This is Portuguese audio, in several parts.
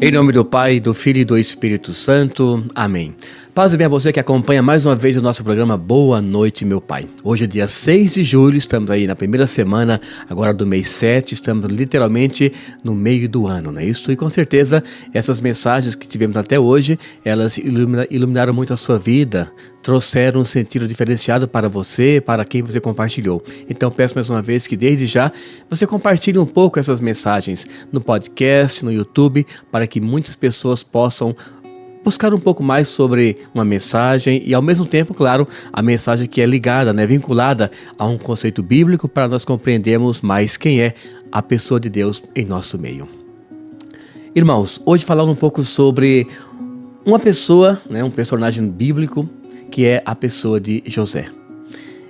Em nome do Pai, do Filho e do Espírito Santo. Amém. Paz e bem a você que acompanha mais uma vez o nosso programa Boa Noite, meu Pai. Hoje é dia 6 de julho, estamos aí na primeira semana, agora do mês 7, estamos literalmente no meio do ano, não é isso? E com certeza essas mensagens que tivemos até hoje, elas iluminaram muito a sua vida, trouxeram um sentido diferenciado para você, para quem você compartilhou. Então peço mais uma vez que desde já você compartilhe um pouco essas mensagens no podcast, no YouTube, para que muitas pessoas possam buscar um pouco mais sobre uma mensagem e ao mesmo tempo, claro, a mensagem que é ligada, vinculada a um conceito bíblico para nós compreendermos mais quem é a pessoa de Deus em nosso meio. Irmãos, hoje falando um pouco sobre uma pessoa, um personagem bíblico, que é a pessoa de José.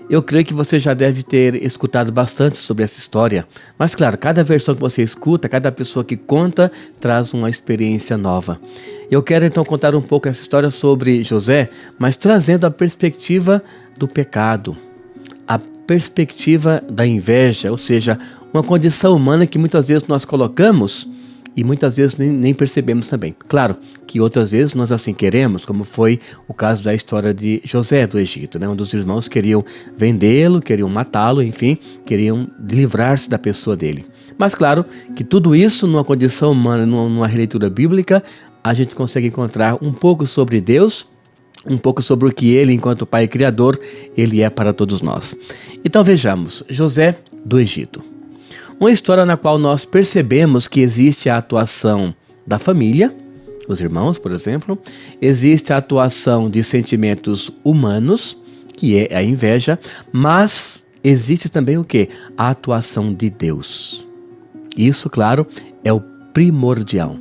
Eu creio que você já deve ter escutado bastante sobre essa história, mas claro, cada versão que você escuta, cada pessoa que conta, traz uma experiência nova. Eu quero então contar um pouco essa história sobre José, mas trazendo a perspectiva do pecado, a perspectiva da inveja, ou seja, uma condição humana que muitas vezes nós colocamos e muitas vezes nem percebemos também. Claro que outras vezes nós assim queremos, como foi o caso da história de José do Egito, Um dos irmãos queriam vendê-lo, queriam matá-lo, enfim, queriam livrar-se da pessoa dele. Mas claro que tudo isso numa condição humana, numa releitura bíblica, a gente consegue encontrar um pouco sobre Deus, um pouco sobre o que Ele, enquanto Pai Criador, Ele é para todos nós. Então vejamos, José do Egito. Uma história na qual nós percebemos que existe a atuação da família, os irmãos, por exemplo, existe a atuação de sentimentos humanos, que é a inveja, mas existe também o quê? A atuação de Deus. Isso, claro, é o primordial.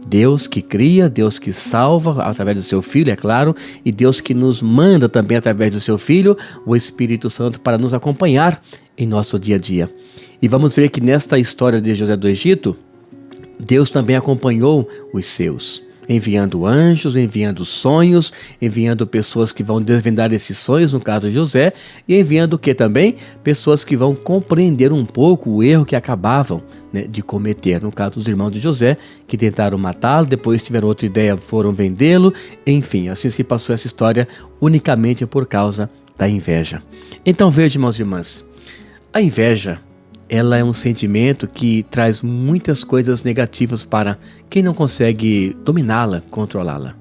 Deus que cria, Deus que salva através do seu Filho, é claro, e Deus que nos manda também através do seu Filho, o Espírito Santo, para nos acompanhar em nosso dia a dia. E vamos ver que nesta história de José do Egito, Deus também acompanhou os seus, enviando anjos, enviando sonhos, enviando pessoas que vão desvendar esses sonhos, no caso de José, e enviando o que também? Pessoas que vão compreender um pouco o erro que acabavam de cometer, no caso dos irmãos de José, que tentaram matá-lo, depois tiveram outra ideia, foram vendê-lo, enfim, assim se passou essa história unicamente por causa da inveja. Então veja, irmãos e irmãs, a inveja, ela é um sentimento que traz muitas coisas negativas para quem não consegue dominá-la, controlá-la.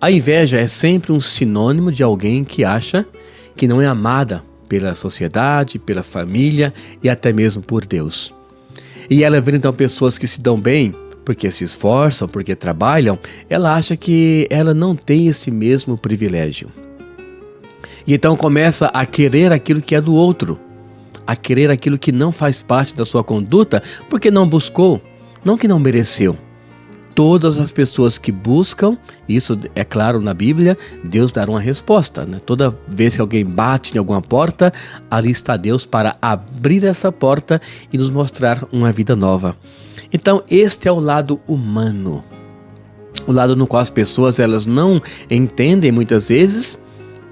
A inveja é sempre um sinônimo de alguém que acha que não é amada pela sociedade, pela família e até mesmo por Deus. E ela vê então pessoas que se dão bem porque se esforçam, porque trabalham, ela acha que ela não tem esse mesmo privilégio. E então começa a querer aquilo que é do outro, a querer aquilo que não faz parte da sua conduta, porque não buscou, não que não mereceu. Todas as pessoas que buscam, isso é claro na Bíblia, Deus dará uma resposta. Toda vez que alguém bate em alguma porta, ali está Deus para abrir essa porta e nos mostrar uma vida nova. Então este é o lado humano, o lado no qual as pessoas elas não entendem muitas vezes,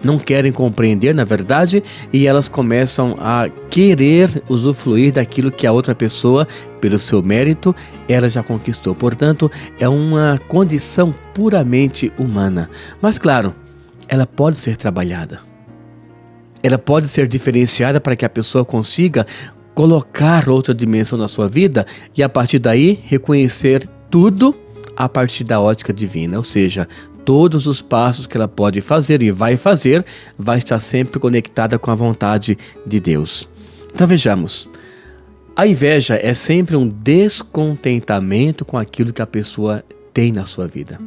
não querem compreender, na verdade, e elas começam a querer usufruir daquilo que a outra pessoa, pelo seu mérito, ela já conquistou. Portanto, é uma condição puramente humana. Mas, claro, ela pode ser trabalhada. Ela pode ser diferenciada para que a pessoa consiga colocar outra dimensão na sua vida e, a partir daí, reconhecer tudo a partir da ótica divina, ou seja, todos os passos que ela pode fazer e vai fazer, vai estar sempre conectada com a vontade de Deus. Então vejamos, a inveja é sempre um descontentamento com aquilo que a pessoa tem na sua vida.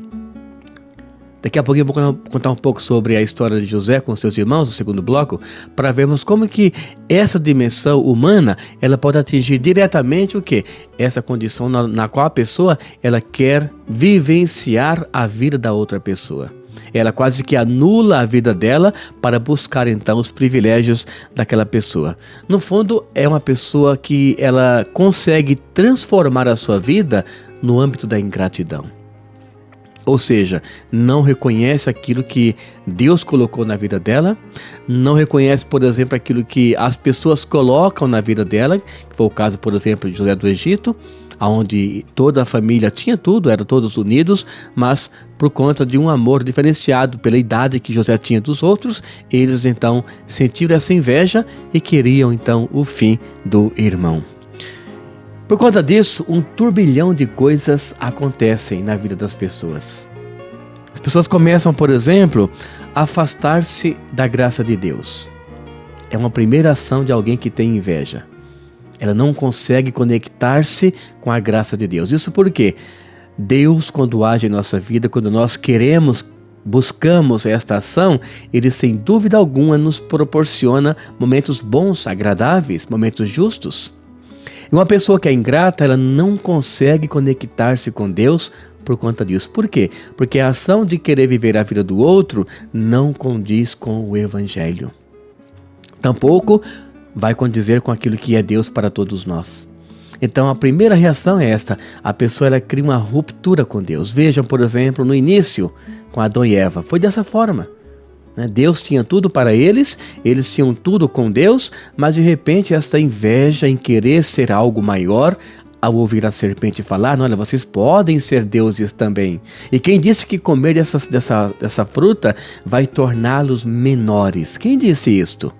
Daqui a pouquinho eu vou contar um pouco sobre a história de José com seus irmãos, no segundo bloco, para vermos como que essa dimensão humana, ela pode atingir diretamente o quê? Essa condição na qual a pessoa, ela quer vivenciar a vida da outra pessoa. Ela quase que anula a vida dela para buscar então os privilégios daquela pessoa. No fundo, é uma pessoa que ela consegue transformar a sua vida no âmbito da ingratidão. Ou seja, não reconhece aquilo que Deus colocou na vida dela, não reconhece, por exemplo, aquilo que as pessoas colocam na vida dela, que foi o caso, por exemplo, de José do Egito. onde toda a família tinha tudo, eram todos unidos, mas por conta de um amor diferenciado pela idade que José tinha dos outros, eles então sentiram essa inveja e queriam então o fim do irmão. Por conta disso, um turbilhão de coisas acontecem na vida das pessoas. As pessoas começam, por exemplo, a afastar-se da graça de Deus. É uma primeira ação de alguém que tem inveja. Ela não consegue conectar-se com a graça de Deus. Isso porque Deus, quando age em nossa vida, quando nós queremos, buscamos esta ação, Ele sem dúvida alguma nos proporciona momentos bons, agradáveis, momentos justos. E uma pessoa que é ingrata, ela não consegue conectar-se com Deus por conta disso. Por quê? Porque a ação de querer viver a vida do outro não condiz com o Evangelho. Tampouco vai condizer com aquilo que é Deus para todos nós. Então a primeira reação é esta: a pessoa ela cria uma ruptura com Deus. Vejam, por exemplo, no início com Adão e Eva, foi dessa forma. Deus tinha tudo para eles tinham tudo com Deus, mas de repente esta inveja em querer ser algo maior, ao ouvir a serpente falar, olha, vocês podem ser deuses também. E quem disse que comer dessa fruta vai torná-los menores? Quem disse isto?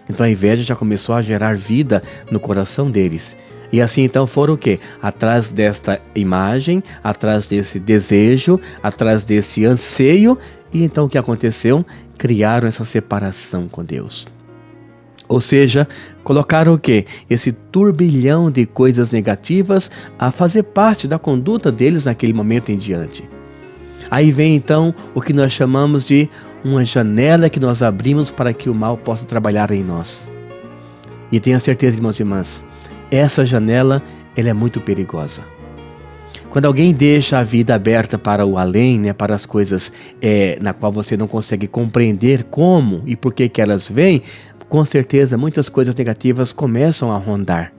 Então a inveja já começou a gerar vida no coração deles. E assim então foram o quê? Atrás desta imagem, atrás desse desejo, atrás desse anseio. E então o que aconteceu? Criaram essa separação com Deus. Ou seja, colocaram o quê? Esse turbilhão de coisas negativas a fazer parte da conduta deles naquele momento em diante. Aí vem então o que nós chamamos de uma janela que nós abrimos para que o mal possa trabalhar em nós. E tenha certeza, irmãos e irmãs, essa janela ela é muito perigosa. Quando alguém deixa a vida aberta para o além, para as coisas na qual você não consegue compreender como e por que elas vêm, com certeza muitas coisas negativas começam a rondar.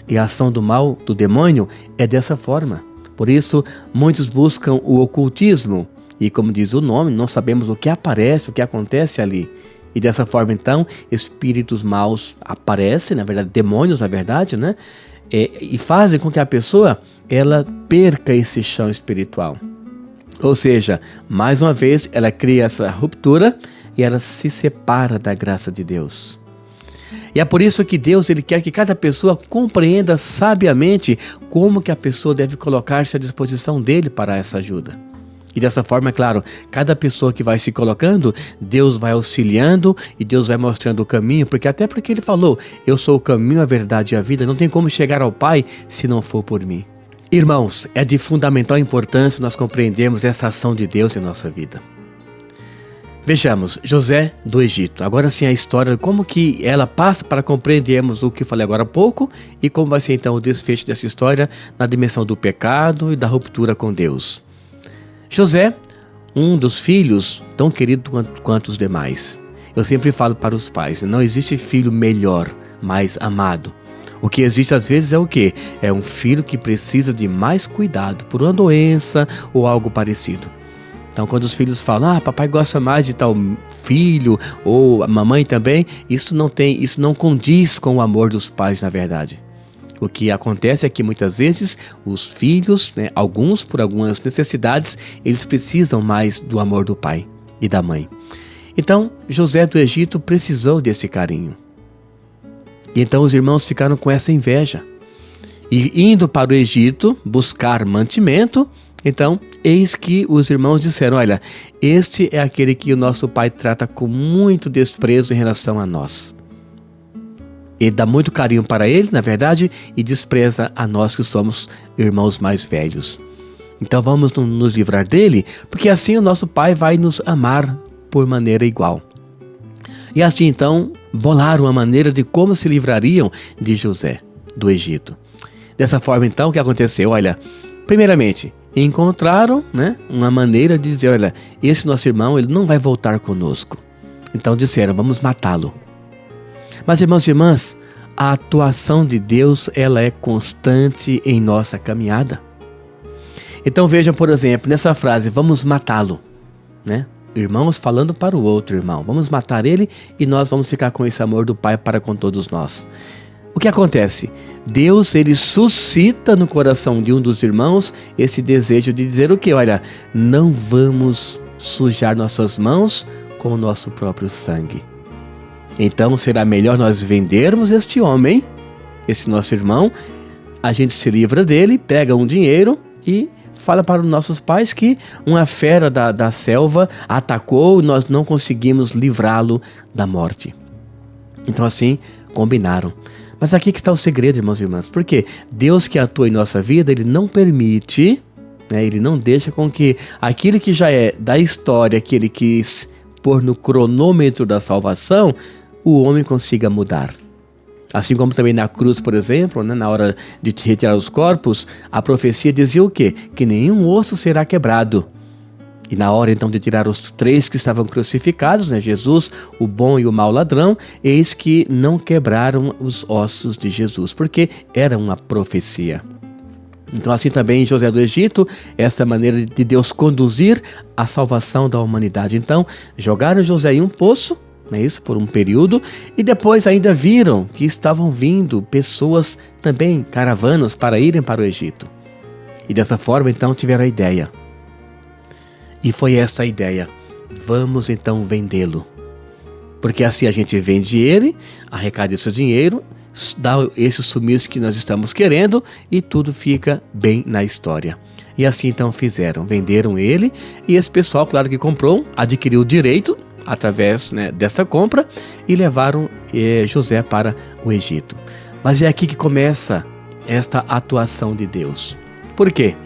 E a ação do mal, do demônio, é dessa forma. Por isso, muitos buscam o ocultismo. E como diz o nome, não sabemos o que aparece, o que acontece ali. E dessa forma, então, espíritos maus aparecem, na verdade, demônios, na verdade, e fazem com que a pessoa ela perca esse chão espiritual. Ou seja, mais uma vez, ela cria essa ruptura e ela se separa da graça de Deus. E é por isso que Deus ele quer que cada pessoa compreenda sabiamente como que a pessoa deve colocar-se à disposição dele para essa ajuda. E dessa forma, é claro, cada pessoa que vai se colocando, Deus vai auxiliando e Deus vai mostrando o caminho, porque ele falou, eu sou o caminho, a verdade e a vida, não tem como chegar ao Pai se não for por mim. Irmãos, é de fundamental importância nós compreendermos essa ação de Deus em nossa vida. Vejamos, José do Egito. Agora sim a história, como que ela passa para compreendermos o que eu falei agora há pouco e como vai ser então o desfecho dessa história na dimensão do pecado e da ruptura com Deus. José, um dos filhos tão querido quanto os demais. Eu sempre falo para os pais, não existe filho melhor, mais amado. O que existe às vezes é o quê? É um filho que precisa de mais cuidado por uma doença ou algo parecido. Então quando os filhos falam, papai gosta mais de tal filho, ou a mamãe também, isso não condiz com o amor dos pais na verdade. O que acontece é que muitas vezes os filhos, alguns por algumas necessidades, eles precisam mais do amor do pai e da mãe. Então José do Egito precisou desse carinho. E então os irmãos ficaram com essa inveja. E indo para o Egito buscar mantimento, então, eis que os irmãos disseram, olha, este é aquele que o nosso pai trata com muito desprezo em relação a nós. Ele dá muito carinho para ele, na verdade, e despreza a nós que somos irmãos mais velhos. Então vamos nos livrar dele, porque assim o nosso pai vai nos amar por maneira igual. E assim então, bolaram uma maneira de como se livrariam de José do Egito. Dessa forma então, o que aconteceu? Olha, primeiramente, encontraram uma maneira de dizer, olha, esse nosso irmão ele não vai voltar conosco. Então disseram, vamos matá-lo. Mas irmãos e irmãs, a atuação de Deus ela é constante em nossa caminhada. Então vejam, por exemplo, nessa frase, vamos matá-lo. Irmãos falando para o outro irmão, vamos matar ele e nós vamos ficar com esse amor do Pai para com todos nós. o que acontece? Deus, ele suscita no coração de um dos irmãos esse desejo de dizer o quê? Olha, não vamos sujar nossas mãos com o nosso próprio sangue. Então será melhor nós vendermos este homem, esse nosso irmão, a gente se livra dele, pega um dinheiro e fala para os nossos pais que uma fera da selva atacou e nós não conseguimos livrá-lo da morte. Então assim, combinaram. Mas aqui que está o segredo, irmãos e irmãs, porque Deus que atua em nossa vida, Ele não permite, né, Ele não deixa com que aquilo que já é da história, que Ele quis pôr no cronômetro da salvação, o homem consiga mudar. Assim como também na cruz, por exemplo, né, na hora de retirar os corpos, a profecia dizia o quê? Que nenhum osso será quebrado. E na hora então de tirar os 3 que estavam crucificados, né, Jesus, o bom e o mau ladrão, eis que não quebraram os ossos de Jesus, porque era uma profecia. Então assim também em José do Egito, essa maneira de Deus conduzir a salvação da humanidade. Então jogaram José em um poço, isso por um período, e depois ainda viram que estavam vindo pessoas também, caravanas, para irem para o Egito. E dessa forma então tiveram a ideia. E foi essa a ideia, vamos então vendê-lo. Porque assim a gente vende ele, arrecada esse dinheiro, dá esse sumiço que nós estamos querendo e tudo fica bem na história. E assim então fizeram, venderam ele e esse pessoal, claro que comprou, adquiriu o direito através, né, dessa compra e levaram José para o Egito. Mas é aqui que começa esta atuação de Deus. Por quê?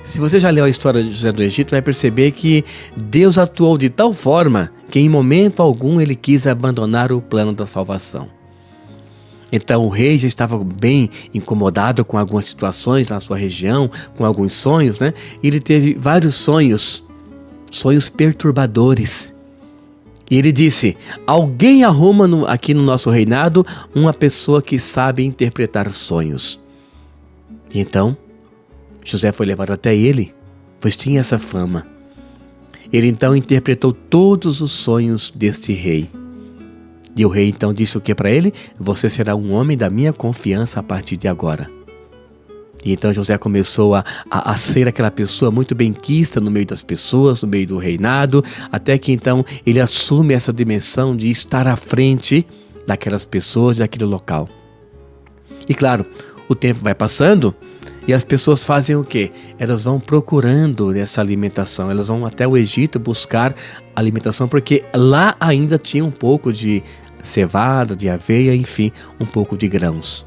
Se você já leu a história de José do Egito, vai perceber que Deus atuou de tal forma que em momento algum ele quis abandonar o plano da salvação. Então o rei já estava bem incomodado com algumas situações na sua região, com alguns sonhos, né? Ele teve vários sonhos perturbadores. E ele disse, alguém arruma aqui no nosso reinado uma pessoa que sabe interpretar sonhos. E então José foi levado até ele, pois tinha essa fama. Ele então interpretou todos os sonhos deste rei. E o rei então disse o que para ele? Você será um homem da minha confiança a partir de agora. E então José começou a ser aquela pessoa muito benquista no meio das pessoas, no meio do reinado, até que então ele assume essa dimensão de estar à frente daquelas pessoas, daquele local. E claro, o tempo vai passando, e as pessoas fazem o quê? Elas vão procurando essa alimentação, elas vão até o Egito buscar alimentação, porque lá ainda tinha um pouco de cevada, de aveia, enfim, um pouco de grãos.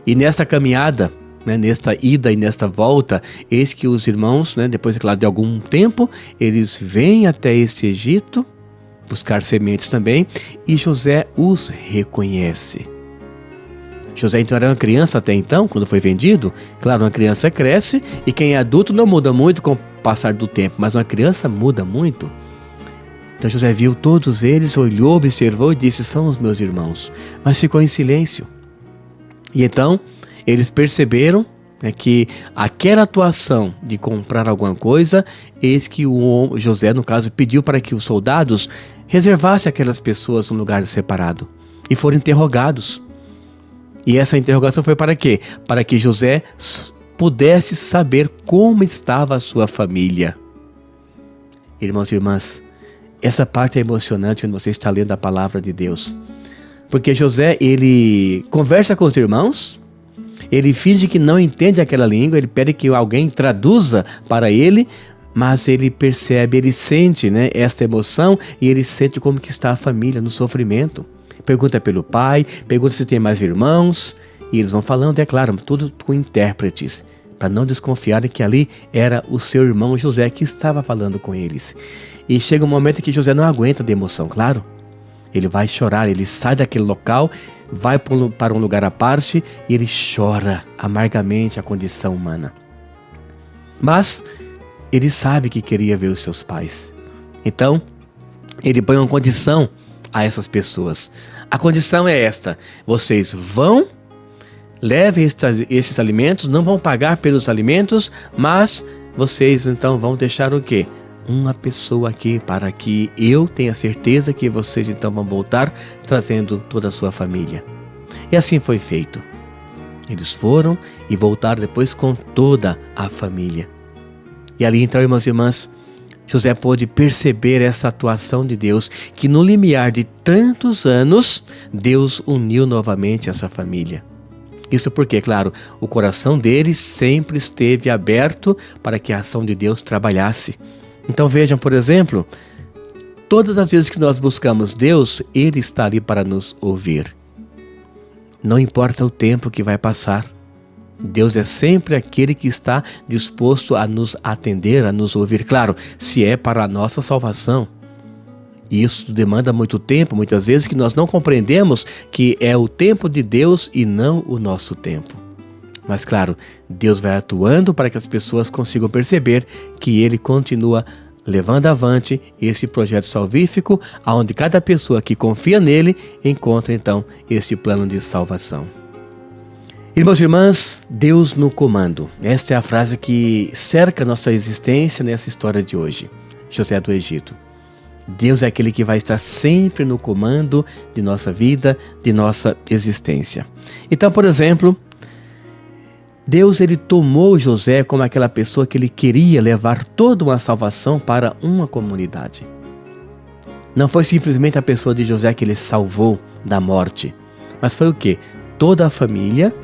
E nessa caminhada, né, nesta ida e nesta volta, eis que os irmãos, né, depois claro, de algum tempo, eles vêm até esse Egito, buscar sementes também, e José os reconhece. José então era uma criança até então, quando foi vendido. Claro, uma criança cresce e quem é adulto não muda muito com o passar do tempo, mas uma criança muda muito. Então José viu todos eles, olhou, observou e disse, são os meus irmãos. Mas ficou em silêncio. E então eles perceberam, né, que aquela atuação de comprar alguma coisa, eis que o José, no caso, pediu para que os soldados reservassem aquelas pessoas num lugar separado. E foram interrogados. E essa interrogação foi para quê? Para que José pudesse saber como estava a sua família. Irmãos e irmãs, essa parte é emocionante quando você está lendo a palavra de Deus. Porque José, ele conversa com os irmãos, ele finge que não entende aquela língua, ele pede que alguém traduza para ele, mas ele percebe, ele sente, né, essa emoção e ele sente como que está a família no sofrimento. Pergunta pelo pai, pergunta se tem mais irmãos, e eles vão falando, é claro, tudo com intérpretes, para não desconfiarem que ali era o seu irmão José que estava falando com eles. E chega um momento em que José não aguenta de emoção, claro. Ele vai chorar, ele sai daquele local, vai para um lugar à parte e ele chora amargamente a condição humana. Mas ele sabe que queria ver os seus pais. Então, ele põe uma condição a essas pessoas. A condição é esta: vocês vão, levem esses alimentos, não vão pagar pelos alimentos, mas vocês então vão deixar o quê? Uma pessoa aqui para que eu tenha certeza que vocês então vão voltar trazendo toda a sua família. E assim foi feito. Eles foram e voltaram depois com toda a família. E ali então, irmãos e irmãs, José pôde perceber essa atuação de Deus, que no limiar de tantos anos, Deus uniu novamente essa família. Isso porque, claro, o coração dele sempre esteve aberto para que a ação de Deus trabalhasse. Então vejam, por exemplo, todas as vezes que nós buscamos Deus, Ele está ali para nos ouvir. Não importa o tempo que vai passar. Deus é sempre aquele que está disposto a nos atender, a nos ouvir. Claro, se é para a nossa salvação. E isso demanda muito tempo, muitas vezes, que nós não compreendemos que é o tempo de Deus e não o nosso tempo. Mas claro, Deus vai atuando para que as pessoas consigam perceber que Ele continua levando avante esse projeto salvífico, onde cada pessoa que confia nele encontra então este plano de salvação. Irmãos e irmãs, Deus no comando. Esta é a frase que cerca nossa existência nessa história de hoje. José do Egito. Deus é aquele que vai estar sempre no comando de nossa vida, de nossa existência. Então, por exemplo, Deus ele tomou José como aquela pessoa que ele queria levar toda uma salvação para uma comunidade. Não foi simplesmente a pessoa de José que ele salvou da morte, mas foi o quê? Toda a família,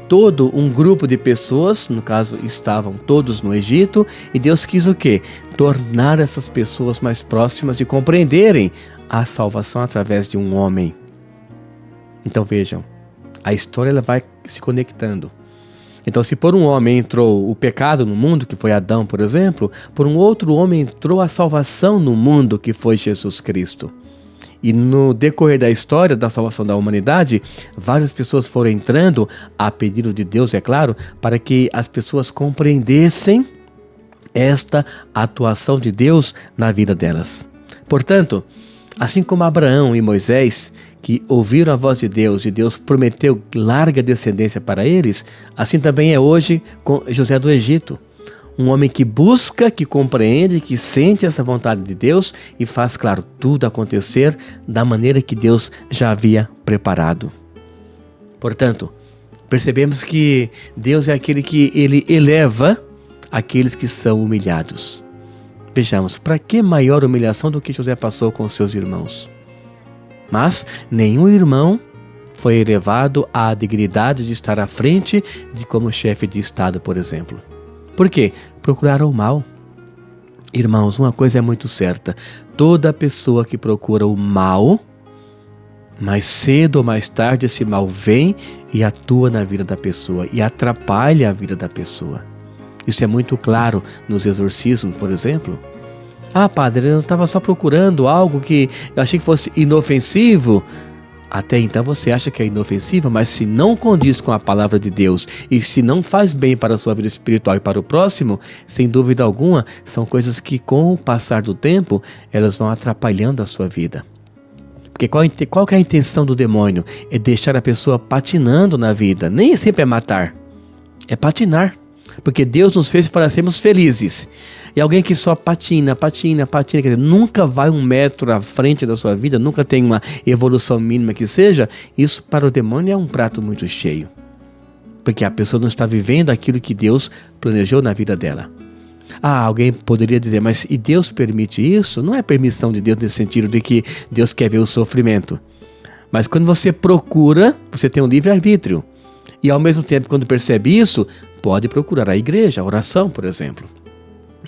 todo um grupo de pessoas, no caso estavam todos no Egito, e Deus quis o quê? Tornar essas pessoas mais próximas de compreenderem a salvação através de um homem. Então vejam, a história ela vai se conectando. Então se por um homem entrou o pecado no mundo, que foi Adão, por exemplo, por um outro homem entrou a salvação no mundo, que foi Jesus Cristo. E no decorrer da história da salvação da humanidade, várias pessoas foram entrando a pedido de Deus, é claro, para que as pessoas compreendessem esta atuação de Deus na vida delas. Portanto, assim como Abraão e Moisés, que ouviram a voz de Deus e Deus prometeu larga descendência para eles, assim também é hoje com José do Egito. Um homem que busca, que compreende, que sente essa vontade de Deus e faz, claro, tudo acontecer da maneira que Deus já havia preparado. Portanto, percebemos que Deus é aquele que ele eleva aqueles que são humilhados. Vejamos, para que maior humilhação do que José passou com seus irmãos? Mas nenhum irmão foi elevado à dignidade de estar à frente de como chefe de Estado, por exemplo. Por quê? Procuraram o mal. Irmãos, uma coisa é muito certa. Toda pessoa que procura o mal, mais cedo ou mais tarde esse mal vem e atua na vida da pessoa e atrapalha a vida da pessoa. Isso é muito claro nos exorcismos, por exemplo. Ah, padre, eu estava só procurando algo que eu achei que fosse inofensivo. Até então você acha que é inofensivo, mas se não condiz com a palavra de Deus e se não faz bem para a sua vida espiritual e para o próximo, sem dúvida alguma, são coisas que com o passar do tempo, elas vão atrapalhando a sua vida. Porque qual que é a intenção do demônio? É deixar a pessoa patinando na vida. Nem sempre é matar, é patinar. Porque Deus nos fez para sermos felizes. E alguém que só patina, quer dizer, nunca vai 1 metro à frente da sua vida, nunca tem uma evolução mínima que seja, isso para o demônio é um prato muito cheio. Porque a pessoa não está vivendo aquilo que Deus planejou na vida dela. Ah, alguém poderia dizer, mas e Deus permite isso? Não é permissão de Deus nesse sentido de que Deus quer ver o sofrimento. Mas quando você procura, você tem um livre-arbítrio. E ao mesmo tempo, quando percebe isso, pode procurar a igreja, a oração, por exemplo.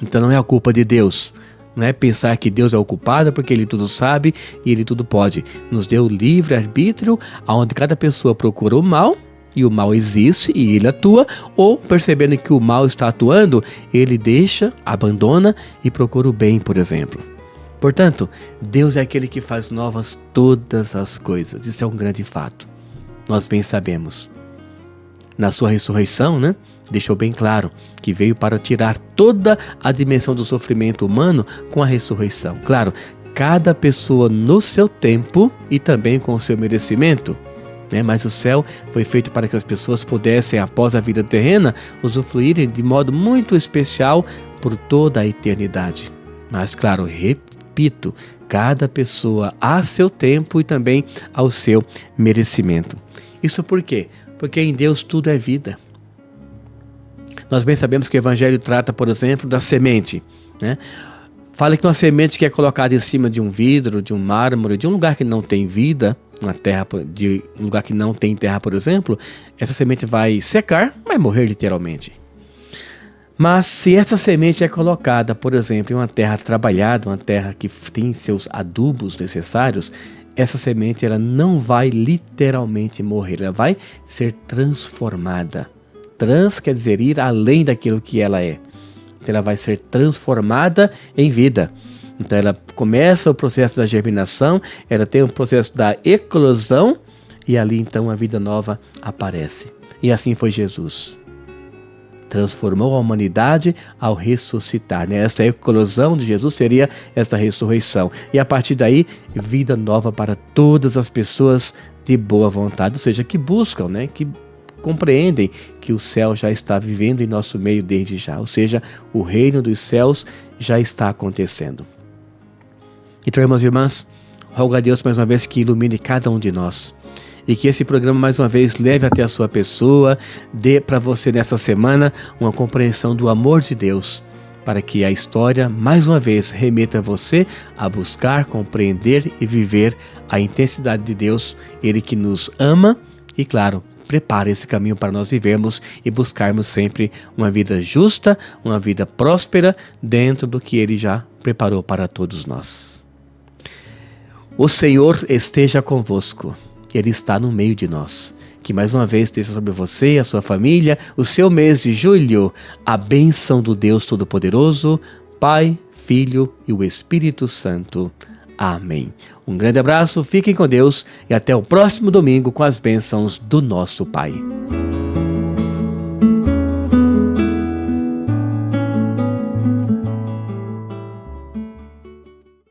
Então não é a culpa de Deus. Não é pensar que Deus é o culpado porque Ele tudo sabe e Ele tudo pode. Nos deu livre-arbítrio, onde cada pessoa procura o mal, e o mal existe e Ele atua, ou percebendo que o mal está atuando, Ele deixa, abandona e procura o bem, por exemplo. Portanto, Deus é aquele que faz novas todas as coisas. Isso é um grande fato. Nós bem sabemos. Na sua ressurreição, deixou bem claro que veio para tirar toda a dimensão do sofrimento humano com a ressurreição. Claro, cada pessoa no seu tempo e também com o seu merecimento. Mas o céu foi feito para que as pessoas pudessem, após a vida terrena, usufruírem de modo muito especial por toda a eternidade. Mas claro, repito, cada pessoa a seu tempo e também ao seu merecimento. Isso por quê? Porque em Deus tudo é vida. Nós bem sabemos que o Evangelho trata, por exemplo, da semente, né? Fala que uma semente que é colocada em cima de um vidro, de um mármore, de um lugar que não tem vida, um lugar que não tem terra, por exemplo, essa semente vai secar, vai morrer literalmente. Mas se essa semente é colocada, por exemplo, em uma terra trabalhada, uma terra que tem seus adubos necessários, essa semente ela não vai literalmente morrer, ela vai ser transformada. Trans quer dizer ir além daquilo que ela é. Então ela vai ser transformada em vida. Então ela começa o processo da germinação, ela tem o processo da eclosão e ali então a vida nova aparece. E assim foi Jesus. Transformou a humanidade ao ressuscitar, né? Esta eclosão de Jesus seria esta ressurreição. E a partir daí, vida nova para todas as pessoas de boa vontade, ou seja, que buscam, né? Que compreendem que o céu já está vivendo em nosso meio desde já, ou seja, o reino dos céus já está acontecendo. Então, irmãos e irmãs, rogo a Deus mais uma vez que ilumine cada um de nós e que esse programa mais uma vez leve até a sua pessoa, dê para você nessa semana uma compreensão do amor de Deus, para que a história mais uma vez remeta você a buscar, compreender e viver a intensidade de Deus, Ele que nos ama e, claro, prepara esse caminho para nós vivermos e buscarmos sempre uma vida justa, uma vida próspera dentro do que Ele já preparou para todos nós. O Senhor esteja convosco, Ele está no meio de nós. Que mais uma vez esteja sobre você, a sua família, o seu mês de julho, a bênção do Deus Todo-Poderoso, Pai, Filho e o Espírito Santo. Amém. Um grande abraço, fiquem com Deus e até o próximo domingo com as bênçãos do nosso Pai.